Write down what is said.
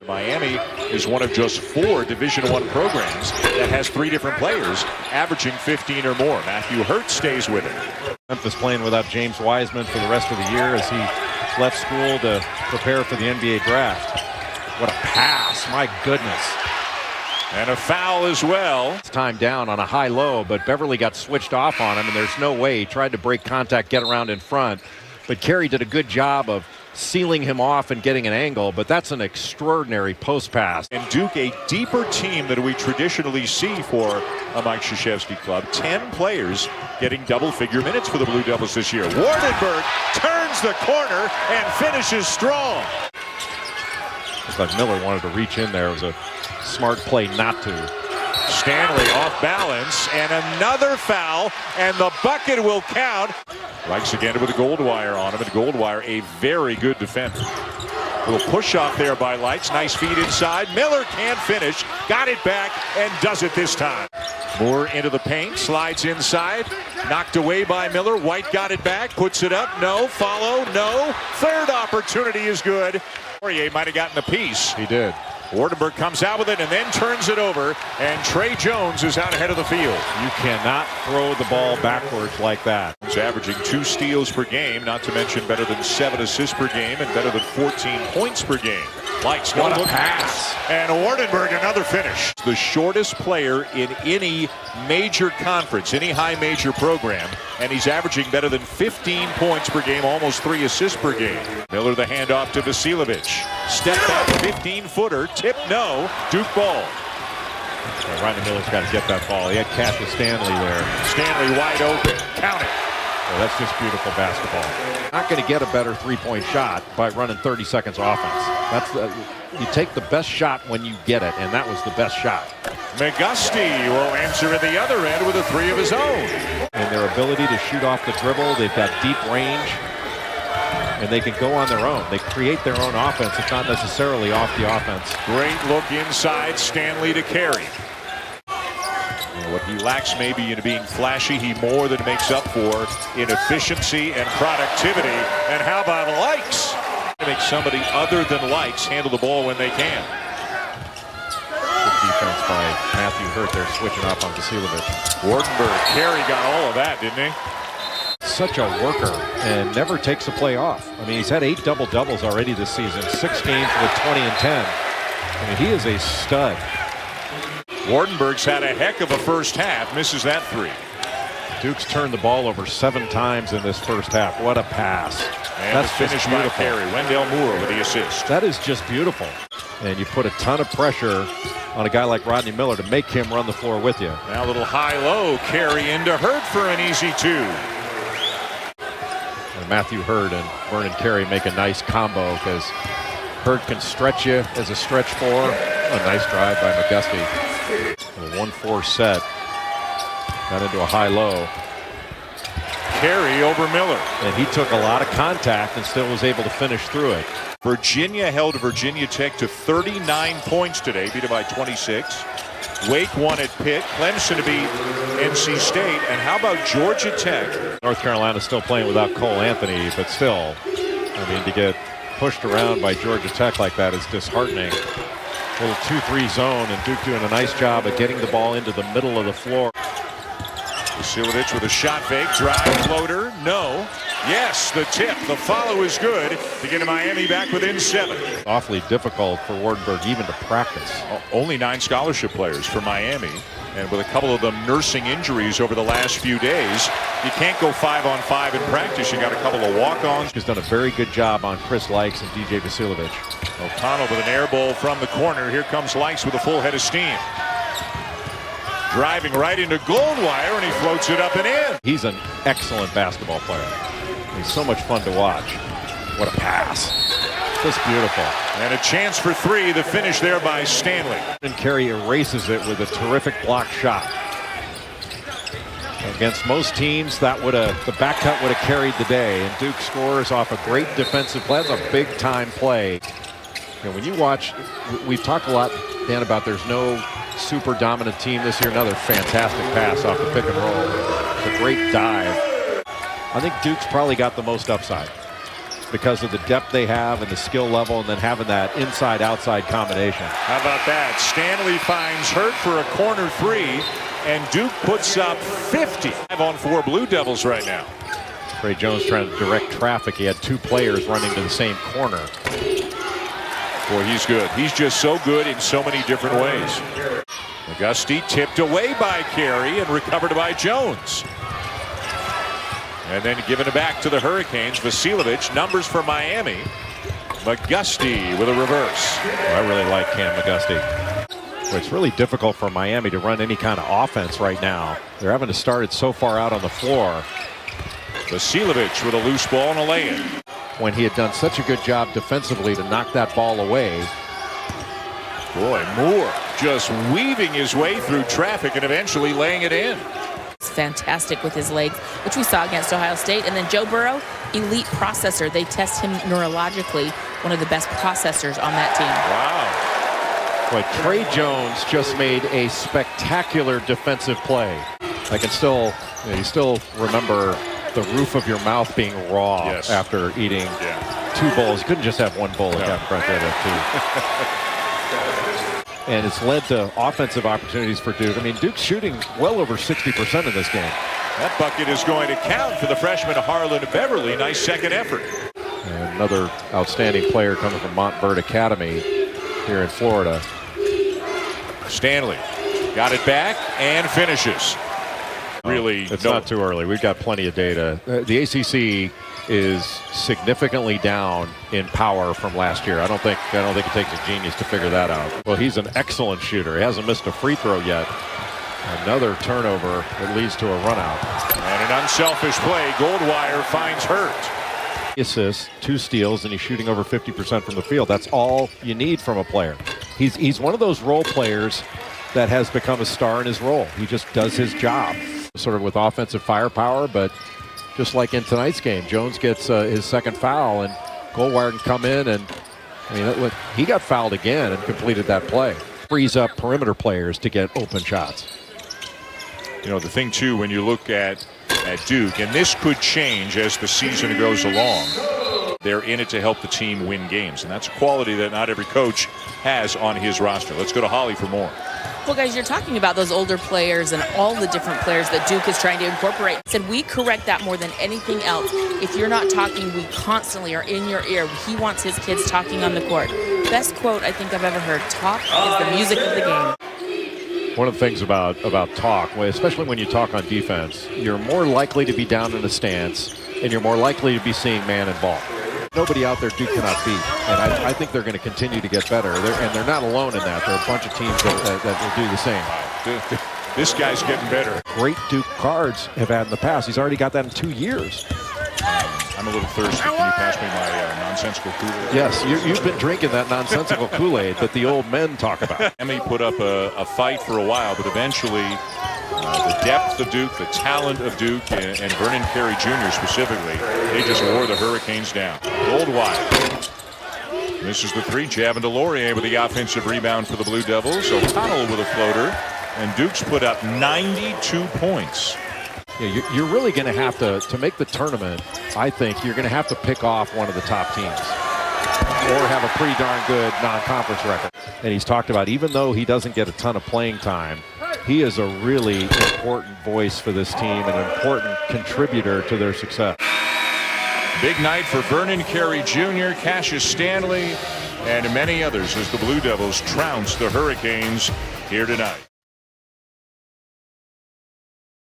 Miami is one of just 4 Division I programs that has 3 different players averaging 15 or more. Matthew Hurt stays with it. Memphis playing without James Wiseman for the rest of the year as he left school to prepare for the NBA draft. What a pass, my goodness. And a foul as well. It's time down on a high-low, but Beverly got switched off on him, and there's no way. He tried to break contact, get around in front. But Carey did a good job of sealing him off and getting an angle, but that's an extraordinary post pass. And Duke, a deeper team than we traditionally see for a Mike Krzyzewski club. 10 players getting double-figure minutes for the Blue Devils this year. Wardenberg turns the corner and finishes strong. Looks like Miller wanted to reach in there. It was a smart play not to. Stanley off balance, and another foul, and the bucket will count. Likes again with a gold wire on him, and Goldwire, a very good defender. Little push off there by Lights. Nice feed inside. Miller can't finish. Got it back and does it this time. Moore into the paint, slides inside. Knocked away by Miller. White got it back, puts it up. No. Follow. No. Third opportunity is good. Poirier might have gotten a piece. He did. Wardenberg comes out with it and then turns it over, and Trey Jones is out ahead of the field. You cannot throw the ball backwards like that. He's averaging 2 steals per game, not to mention better than 7 assists per game and better than 14 points per game. Lights, what a pass. And Wardenberg, another finish. The shortest player in any major conference, any high major program, and he's averaging better than 15 points per game, almost 3 assists per game. Miller the handoff to Vasiljevic. Step back 15-footer, tip no, Duke ball. Rodney Miller's got to get that ball. He had Cassius Stanley there. Stanley wide open, count it. Oh, that's just beautiful basketball. Not going to get a better three-point shot by running 30 seconds offense. That's you take the best shot when you get it, and that was the best shot. McGusty will answer at the other end with a 3 of his own. And their ability to shoot off the dribble, they've got deep range, and they can go on their own. They create their own offense. It's not necessarily off the offense. Great look inside, Stanley to Carey. What he lacks maybe in being flashy, he more than makes up for in efficiency and productivity. And how about Likes? To make somebody other than Likes handle the ball when they can. Good defense by Matthew Hurt there, switching off on Vasiljevic. Wardenberg, Carey got all of that, didn't he? Such a worker and never takes a play off. I mean, he's had 8 double-doubles already this season, 6 games with 20 and 10. I mean, he is a stud. Wardenberg's had a heck of a first half, misses that 3. Duke's turned the ball over 7 times in this first half. What a pass. And that's finished by Carey. Wendell Moore with the assist. That is just beautiful. And you put a ton of pressure on a guy like Rodney Miller to make him run the floor with you. Now a little high-low, Carey into Hurt for an easy 2. And Matthew Hurt and Vernon Carey make a nice combo because Hurt can stretch you as a stretch 4. A nice drive by McGusty. A 1-4 set. Got into a high-low. Carey over Miller. And he took a lot of contact and still was able to finish through it. Virginia held Virginia Tech to 39 points today, beat it by 26. Wake won at Pitt. Clemson to beat NC State. And how about Georgia Tech? North Carolina still playing without Cole Anthony, but still, I mean, to get pushed around by Georgia Tech like that is disheartening. Little 2-3 zone, and Duke doing a nice job of getting the ball into the middle of the floor. Vasiljevic with a shot fake, drive, floater, no. Yes, the tip, the follow is good to get Miami back within 7. Awfully difficult for Wardenberg even to practice. Only 9 scholarship players for Miami, and with a couple of them nursing injuries over the last few days, you can't go 5-on-5 in practice. You got a couple of walk-ons. He's done a very good job on Chris Likes and DJ Vasiljevic. O'Connell with an air ball from the corner. Here comes Likes with a full head of steam. Driving right into Goldwire, and he floats it up and in. He's an excellent basketball player. He's so much fun to watch. What a pass. Just beautiful. And a chance for 3, the finish there by Stanley. And Carey erases it with a terrific block shot. Against most teams, that the back cut would have carried the day, and Duke scores off a great defensive play. That's a big-time play. And when you watch, we've talked a lot, Dan, about there's no super dominant team this year. Another fantastic pass off the pick and roll. It's a great dive. I think Duke's probably got the most upside. because of the depth they have and the skill level, and then having that inside-outside combination. How about that? Stanley finds Hurt for a corner three, and Duke puts up 50 on 4 Blue Devils right now. Trey Jones trying to direct traffic. He had 2 players running to the same corner. Boy, he's good. He's just so good in so many different ways. McGusty tipped away by Carey and recovered by Jones. And then given it back to the Hurricanes. Vasiljevic, numbers for Miami. McGusty with a reverse. I really like Cam McGusty. It's really difficult for Miami to run any kind of offense right now. They're having to start it so far out on the floor. Vasiljevic with a loose ball and a lay-in. When he had done such a good job defensively to knock that ball away. Boy, Moore just weaving his way through traffic and eventually laying it in. It's fantastic with his legs, which we saw against Ohio State. And then Joe Burrow, elite processor. They test him neurologically, one of the best processors on that team. Wow. But Trey Jones just made a spectacular defensive play. I can still, you still remember the roof of your mouth being raw after eating 2 bowls. You couldn't just have 1 bowl at that front end. And it's led to offensive opportunities for Duke. I mean, Duke's shooting well over 60% in this game. That bucket is going to count for the freshman Harlan Beverly. Nice second effort. And another outstanding player coming from Montverde Academy here in Florida. Stanley got it back and finishes. Really, it's not too early. We've got plenty of data. The ACC is significantly down in power from last year. I don't think it takes a genius to figure that out. Well, he's an excellent shooter. He hasn't missed a free throw yet. Another turnover that leads to a run out. And an unselfish play. Goldwire finds Hurt. Assists, 2 steals, and he's shooting over 50% from the field. That's all you need from a player. He's one of those role players that has become a star in his role. He just does his job, sort of with offensive firepower, but just like in tonight's game, Jones gets his second foul, and Goldwire can come in, and I mean, he got fouled again and completed that play. Frees up perimeter players to get open shots. You know, the thing, too, when you look at Duke, and this could change as the season goes along, they're in it to help the team win games, and that's a quality that not every coach has on his roster. Let's go to Holly for more. Well, guys, you're talking about those older players and all the different players that Duke is trying to incorporate. Said we correct that more than anything else. If you're not talking, we constantly are in your ear. He wants his kids talking on the court. Best quote I think I've ever heard. Talk is the music of the game. One of the things about talk, especially when you talk on defense, you're more likely to be down in a stance, and you're more likely to be seeing man and ball. Nobody out there Duke cannot beat, and I think they're going to continue to get better. They're not alone in that. There are a bunch of teams that will do the same. This guy's getting better. Great Duke cards have had in the past. He's already got that in 2 years. I'm a little thirsty. Can you pass me my nonsensical Kool-Aid? Yes, you've been drinking that nonsensical Kool-Aid that the old men talk about. Emmy put up a fight for a while, but eventually the depth of Duke, the talent of Duke, and Vernon Carey Jr. specifically, they just wore the Hurricanes down. Goldwire. Misses the 3. Javin DeLaurier with the offensive rebound for the Blue Devils. O'Connell with a floater. And Duke's put up 92 points. Yeah, you're really going to have to make the tournament. I think you're going to have to pick off one of the top teams or have a pretty darn good non-conference record. And he's talked about, even though he doesn't get a ton of playing time, he is a really important voice for this team and an important contributor to their success. Big night for Vernon Carey Jr., Cassius Stanley, and many others as the Blue Devils trounce the Hurricanes here tonight.